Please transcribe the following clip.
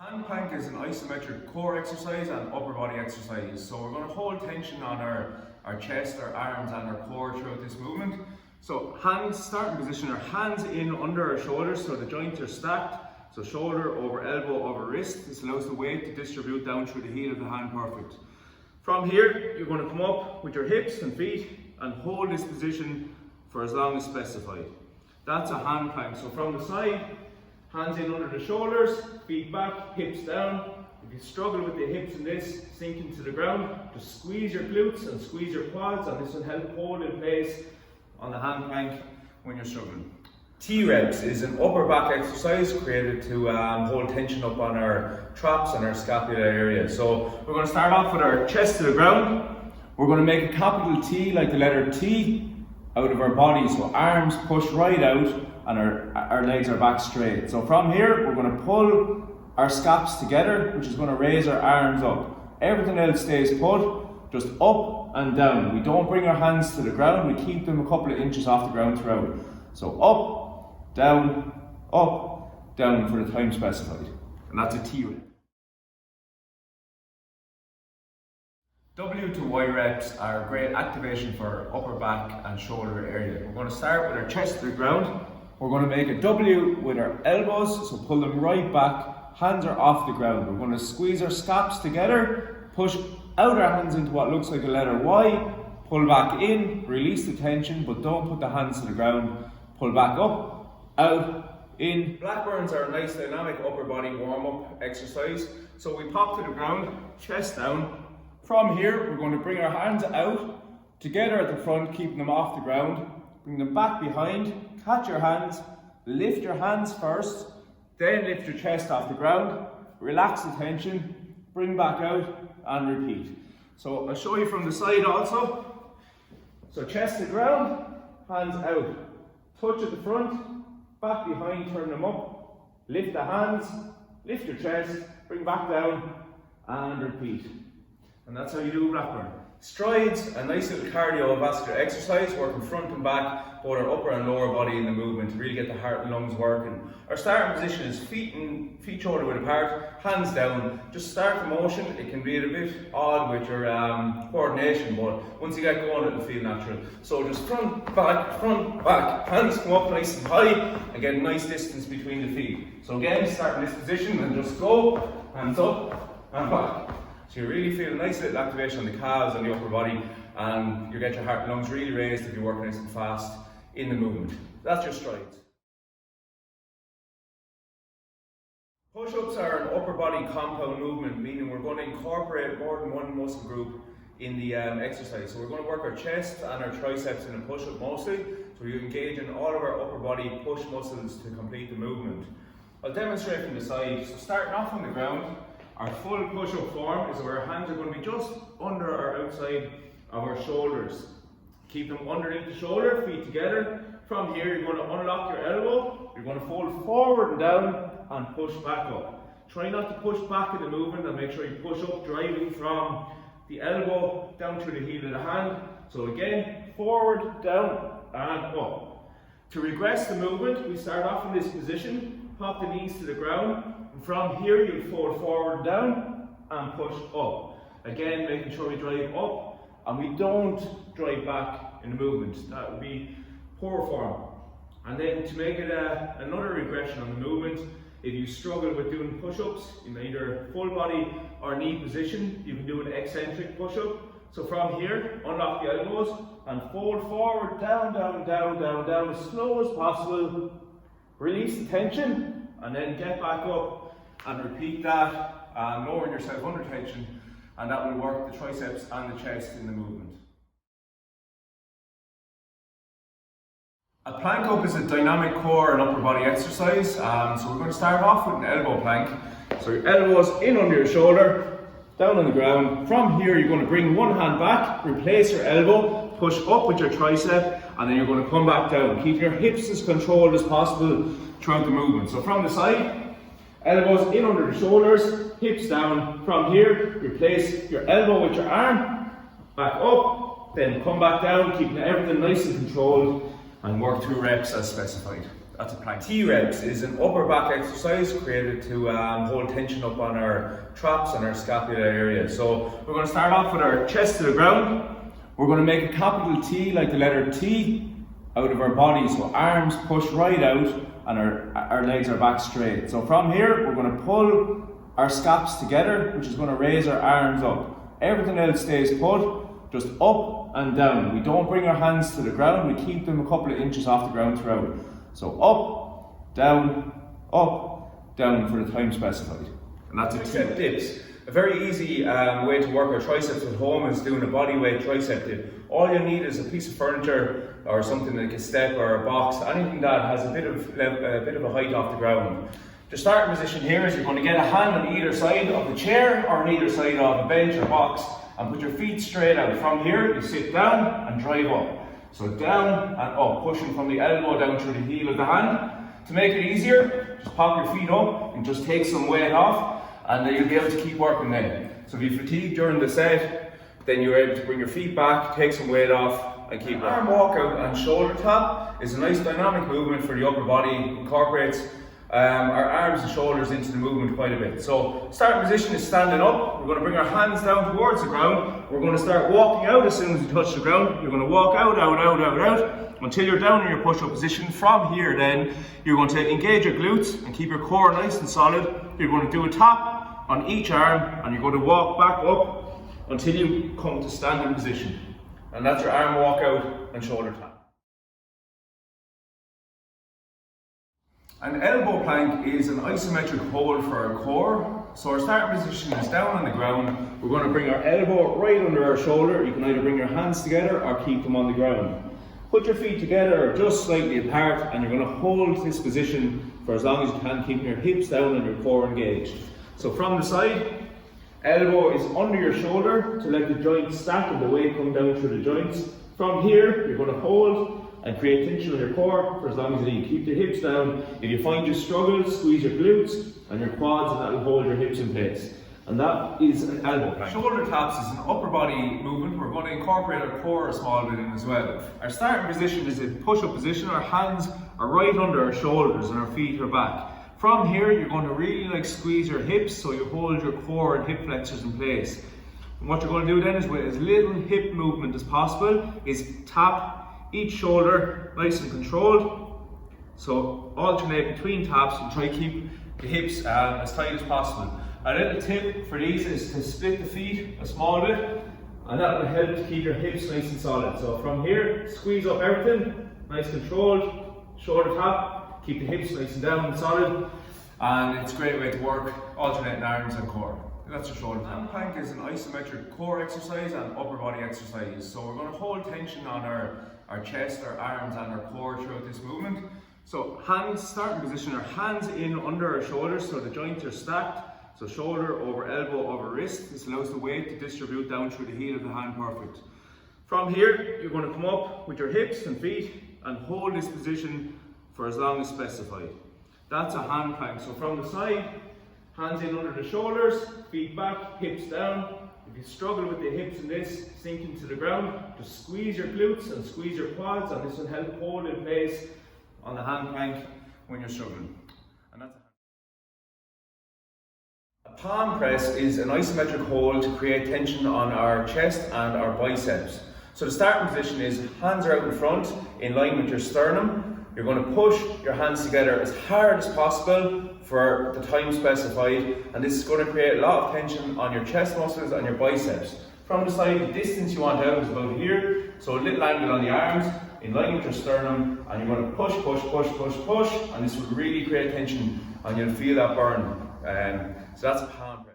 Hand plank is an isometric core exercise and upper body exercise. So we're going to hold tension on our chest, our arms and our core throughout this movement. So hands, starting position, our hands in under our shoulders so the joints are stacked. So shoulder over elbow over wrist. This allows the weight to distribute down through the heel of the hand perfect. From here, you're going to come up with your hips and feet and hold this position for as long as specified. That's a hand plank. So from the side, hands in under the shoulders, feet back, hips down. If you struggle with the hips in this, sink into the ground, just squeeze your glutes and squeeze your quads, and this will help hold in place on the hand plank when you're struggling. T-reps is an upper back exercise created to hold tension up on our traps and our scapula area. So we're going to start off with our chest to the ground. We're going to make a capital T like the letter T out of our body. So arms push right out and our legs are back straight. So from here, we're going to pull our scaps together, which is going to raise our arms up. Everything else stays put, just up and down. We don't bring our hands to the ground, we keep them a couple of inches off the ground throughout. So up, down for the time specified. And that's a T-rep. W to Y reps are great activation for upper back and shoulder area. We're going to start with our chest to the ground. We're going to make a W with our elbows, so pull them right back, hands are off the ground. We're going to squeeze our scaps together, push out our hands into what looks like a letter Y, pull back in, release the tension, but don't put the hands to the ground. Pull back up, out, in. Blackburns are a nice dynamic upper body warm-up exercise. So we pop to the ground, chest down. From here, we're going to bring our hands out, together at the front, keeping them off the ground. Bring them back behind, catch your hands, lift your hands first, then lift your chest off the ground, relax the tension, bring back out and repeat. So I'll show you from the side also. So chest to ground, hands out, touch at the front, back behind, turn them up, lift the hands, lift your chest, bring back down and repeat. And that's how you do Blackburn. Strides, a nice little cardiovascular exercise, working front and back, both our upper and lower body in the movement to really get the heart and lungs working. Our starting position is feet shoulder width apart, hands down. Just start the motion. It can be a bit odd with your coordination, but once you get going, it'll feel natural. So just front, back, hands come up nice and high, and get a nice distance between the feet. So again, start in this position and just go, hands up and back. So you really feel a nice little activation on the calves and the upper body, and you get your heart and lungs really raised if you're working nice and fast in the movement. That's your strides. Push-ups are an upper body compound movement, meaning we're going to incorporate more than one muscle group in the exercise. So we're going to work our chest and our triceps in a push-up mostly, so you engage in all of our upper body push muscles to complete the movement. I'll demonstrate from the side. So starting off on the ground, our full push-up form is where our hands are going to be just under or outside of our shoulders. Keep them underneath the shoulder, feet together. From here, you're going to unlock your elbow, you're going to fold forward and down and push back up. Try not to push back in the movement and make sure you push up, driving from the elbow down to the heel of the hand. So again, forward, down and up. To regress the movement, we start off in this position, pop the knees to the ground. From here, you'll fold forward down and push up. Again, making sure we drive up and we don't drive back in the movement. That would be poor form. And then to make it another regression on the movement, if you struggle with doing push-ups in either full body or knee position, you can do an eccentric push-up. So from here, unlock the elbows and fold forward, down, as slow as possible. Release the tension and then get back up and repeat that, lowering yourself under tension, and that will work the triceps and the chest in the movement. A plank up is a dynamic core and upper body exercise. So we're going to start off with an elbow plank. So your elbows in under your shoulder, down on the ground. From here, you're going to bring one hand back, replace your elbow, push up with your tricep, and then you're going to come back down. Keep your hips as controlled as possible throughout the movement. So from the side, elbows in under the shoulders, hips down. From here, replace your elbow with your arm, back up, then come back down, keeping everything nice and controlled, and work through reps as specified. That's a plank. T-reps is an upper back exercise created to hold tension up on our traps and our scapula area. So we're going to start off with our chest to the ground. We're going to make a capital T, like the letter T, out of our body. So arms push right out and our legs are back straight. So from here, we're going to pull our scaps together, which is going to raise our arms up. Everything else stays put, just up and down. We don't bring our hands to the ground, we keep them a couple of inches off the ground throughout. So up, down for the time specified. And that's a tricep dips. A very easy way to work our triceps at home is doing a body weight tricep dip. All you need is a piece of furniture or something like a step or a box, anything that has a bit of a height off the ground. The starting position here is you're going to get a hand on either side of the chair or on either side of a bench or box and put your feet straight out. From here, you sit down and drive up. So down and up, pushing from the elbow down through the heel of the hand. To make it easier, just pop your feet up and just take some weight off, and then you'll be able to keep working then. So if you fatigue during the set, then you're able to bring your feet back, take some weight off, and keep arm walkout and shoulder tap is a nice dynamic movement for the upper body. Incorporates our arms and shoulders into the movement quite a bit. So starting position is standing up. We're going to bring our hands down towards the ground. We're going to start walking out as soon as you touch the ground. You're going to walk out until you're down in your push-up position. From here then, you're going to engage your glutes and keep your core nice and solid. You're going to do a tap on each arm and you're going to walk back up until you come to standing position. And that's your arm walkout and shoulder tap. An elbow plank is an isometric hold for our core. So our starting position is down on the ground. We're going to bring our elbow right under our shoulder. You can either bring your hands together or keep them on the ground. Put your feet together or just slightly apart, and you're going to hold this position for as long as you can, keeping your hips down and your core engaged. So from the side, elbow is under your shoulder to let the joints stack and the weight come down through the joints. From here, you're going to hold and create tension on your core for as long as you need. Keep the hips down. If you find you struggle, squeeze your glutes and your quads, and that will hold your hips in place. And that is an elbow plank. Shoulder taps is an upper body movement. We're going to incorporate our core a small bit in as well. Our starting position is a push-up position. Our hands are right under our shoulders and our feet are back. From here, you're going to really squeeze your hips so you hold your core and hip flexors in place. And what you're going to do then is, with as little hip movement as possible, is tap each shoulder nice and controlled. So alternate between taps and try to keep the hips as tight as possible. A little tip for these is to split the feet a small bit, and that will help to keep your hips nice and solid. So from here, squeeze up everything, nice controlled, shoulder tap, keep the hips nice and down and solid, and it's a great way to work alternating arms and core. That's your shoulder tap. Handplank is an isometric core exercise and upper body exercise. So we're going to hold tension on our chest, our arms and our core throughout this movement. So hands, starting position, our hands in under our shoulders so the joints are stacked. So shoulder over elbow over wrist. This allows the weight to distribute down through the heel of the hand perfect. From here, you're going to come up with your hips and feet and hold this position for as long as specified. That's a hand plank. So from the side, hands in under the shoulders, feet back, hips down. If you struggle with the hips in this, sinking to the ground, just squeeze your glutes and squeeze your quads, and this will help hold in place on the hand plank when you're struggling. And that's a palm press is an isometric hold to create tension on our chest and our biceps. So the starting position is hands are out in front in line with your sternum. You're going to push your hands together as hard as possible for the time specified, and this is going to create a lot of tension on your chest muscles and your biceps. From the side, the distance you want out is about here, so a little angle on the arms in line with your sternum, and you're going to push, and this will really create tension and you'll feel that burn. So that's a palm.